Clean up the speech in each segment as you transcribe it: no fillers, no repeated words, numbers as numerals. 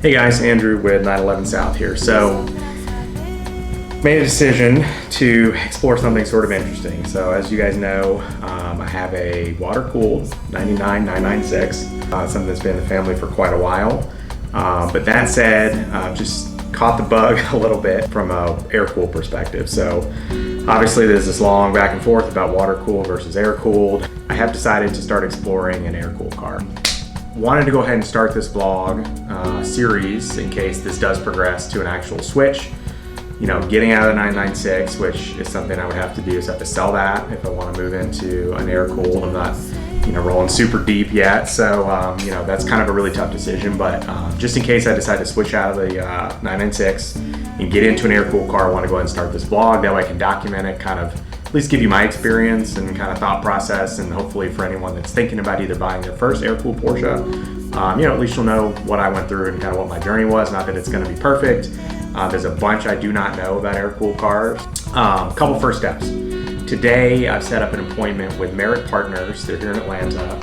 Hey guys, Andrew with 911 South here. So, made a decision to explore something sort of interesting. So as you guys know, I have a water-cooled 99996, something that's been in the family for quite a while. But that said, just caught the bug a little bit from a air-cooled perspective. So obviously there's this long back and forth about water-cooled versus air-cooled. I have decided to start exploring an air-cooled car. Wanted to go ahead and start this vlog series in case this does progress to an actual switch. You know, getting out of the 996, which is something I would have to do, is have to sell that if I want to move into an air-cooled. I'm not, rolling super deep yet, so that's kind of a really tough decision. But just in case I decide to switch out of the 996 and get into an air-cooled car, I want to go ahead and start this vlog. That way I can document it, kind of at least give you my experience and kind of thought process, and hopefully for anyone that's thinking about either buying their first air-cooled Porsche, at least you'll know what I went through and kind of what my journey was. Not that it's going to be perfect. There's a bunch I do not know about air-cooled cars. Couple first steps. Today I've set up an appointment with Merit Partners. They're here in Atlanta.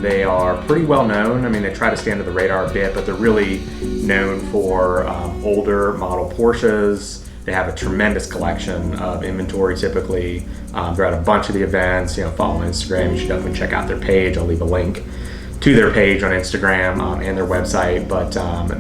They are pretty well known. I mean, they try to stay under the radar a bit, but they're really known for older model Porsches. They have a tremendous collection of inventory typically. They're at a bunch of the events. Follow on Instagram. You should definitely check out their page. I'll leave a link to their page on Instagram and their website. But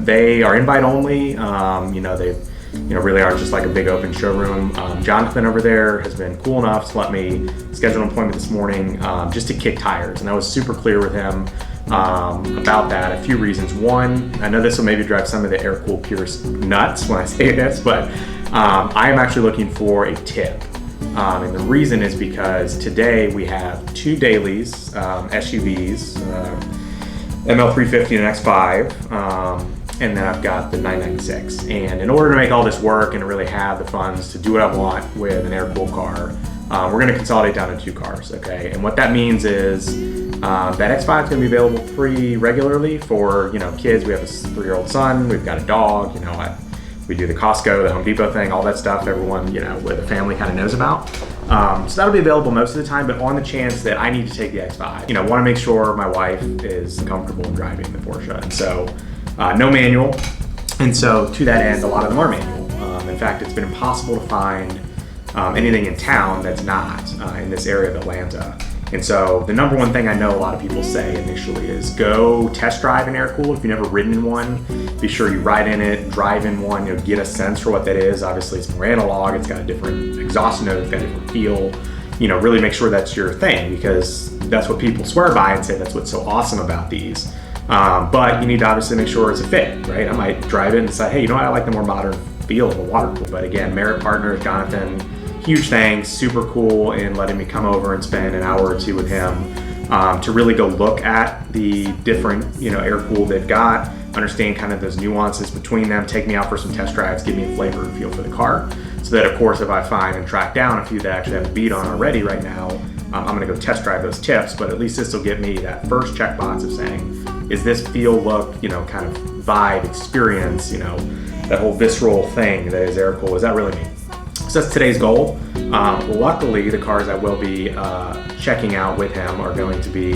they are invite only. They really are just like a big open showroom. Jonathan over there has been cool enough to let me schedule an appointment this morning just to kick tires. And I was super clear with him about that. A few reasons. One, I know this will maybe drive some of the air-cooled purists nuts when I say this, but I am actually looking for a tip. And the reason is because today we have two dailies, SUVs, ML350 and X5, and then I've got the 996. And in order to make all this work and really have the funds to do what I want with an air-cooled car, we're going to consolidate down to two cars, okay? And what that means is that X5 is going to be available pretty regularly for kids. We have a 3-year-old son, we've got a dog, we do the Costco, the Home Depot thing, all that stuff everyone, with a family kind of knows about. So that'll be available most of the time, but on the chance that I need to take the X5, want to make sure my wife is comfortable in driving the Porsche. And so, no manual. And so to that end, a lot of them are manual. In fact, it's been impossible to find anything in town that's not in this area of Atlanta. And so the number one thing I know a lot of people say initially is go test drive an air-cooled. If you've never ridden in one, be sure you ride in it, drive in one, get a sense for what that is. Obviously it's more analog, it's got a different exhaust note, it's got a different feel. Really make sure that's your thing, because that's what people swear by and say that's what's so awesome about these. But you need to obviously make sure it's a fit, right? I might drive it and decide, hey, I like the more modern feel of a water-cooled. But again, Merit Partners, Jonathan, huge thanks, super cool in letting me come over and spend an hour or two with him to really go look at the different, air-cooled they've got, understand kind of those nuances between them, take me out for some test drives, give me a flavor and feel for the car. So that, of course, if I find and track down a few that actually have a beat on already right now, I'm gonna go test drive those tips, but at least this will get me that first checkbox of saying, is this feel, look, kind of vibe, experience, that whole visceral thing that is air-cooled, is that really me? So that's today's goal. Luckily, the cars I will be checking out with him are going to be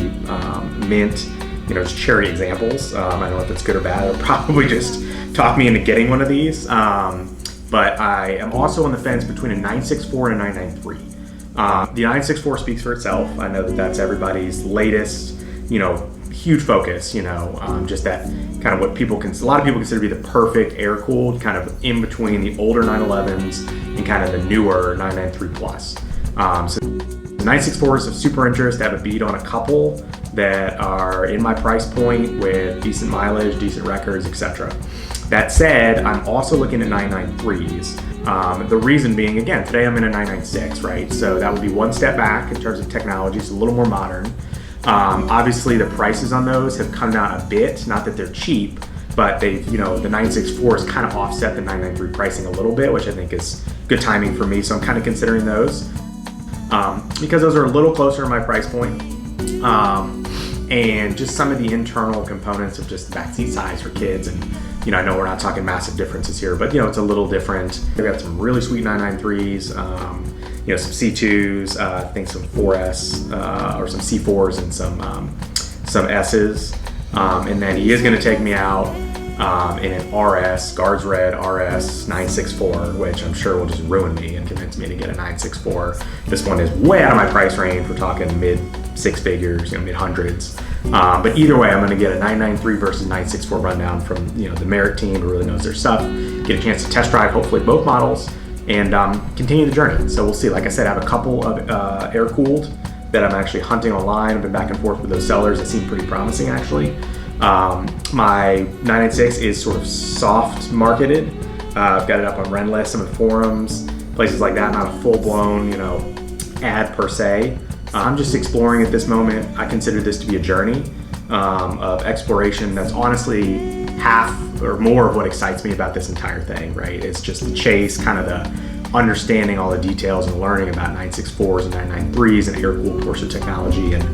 mint, just cherry examples. I don't know if it's good or bad. It'll probably just talk me into getting one of these. But I am also on the fence between a 964 and a 993. The 964 speaks for itself. I know that that's everybody's latest, huge focus, just that kind of what a lot of people consider to be the perfect air-cooled, kind of in between the older 911s and kind of the newer 993 plus. So the 964 is of super interest. I have a beat on a couple that are in my price point with decent mileage, decent records, etc. That said, I'm also looking at 993s. The reason being, again, today I'm in a 996, right? So that would be one step back in terms of technology. It's a little more modern. Obviously the prices on those have come down a bit, not that they're cheap, but they've, the 964 has kind of offset the 993 pricing a little bit, which I think is good timing for me. So I'm kind of considering those because those are a little closer to my price point. And just some of the internal components of just the backseat size for kids. And, I know we're not talking massive differences here, but, it's a little different. We got some really sweet 993s, some C2s, I think some 4S or some C4s and some S's. And then he is going to take me out in an RS, Guards Red RS 964, which I'm sure will just ruin me and convince me to get a 964. This one is way out of my price range. We're talking mid six figures, mid hundreds. But either way, I'm going to get a 993 versus 964 rundown from the Merit team who really knows their stuff. Get a chance to test drive hopefully both models and continue the journey. So we'll see. Like I said, I have a couple of air cooled that I'm actually hunting online. I've been back and forth with those sellers. They seem pretty promising actually. My 996 is sort of soft marketed. I've got it up on Renless, some of the forums, places like that. Not a full-blown, ad per se. I'm just exploring at this moment. I consider this to be a journey of exploration that's honestly half or more of what excites me about this entire thing, right? It's just the chase, kind of the understanding all the details and learning about 964s and 993s and air-cooled Porsche technology. And,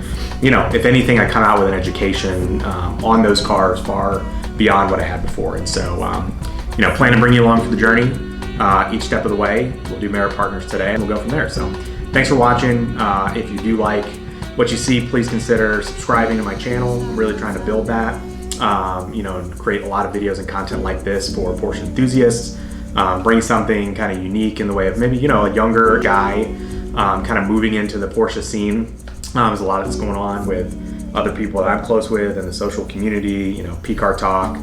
if anything, I come out with an education on those cars far beyond what I had before. And so, plan to bring you along for the journey each step of the way. We'll do Merit Partners today and we'll go from there. So thanks for watching. If you do like what you see, please consider subscribing to my channel. I'm really trying to build that, and create a lot of videos and content like this for Porsche enthusiasts. Bring something kind of unique in the way of maybe, a younger guy kind of moving into the Porsche scene. There's a lot that's going on with other people that I'm close with in the social community, P-Car Talk,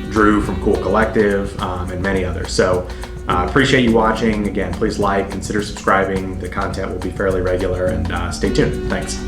Drew from Cool Collective, and many others. So appreciate you watching. Again, please consider subscribing. The content will be fairly regular, and stay tuned. Thanks.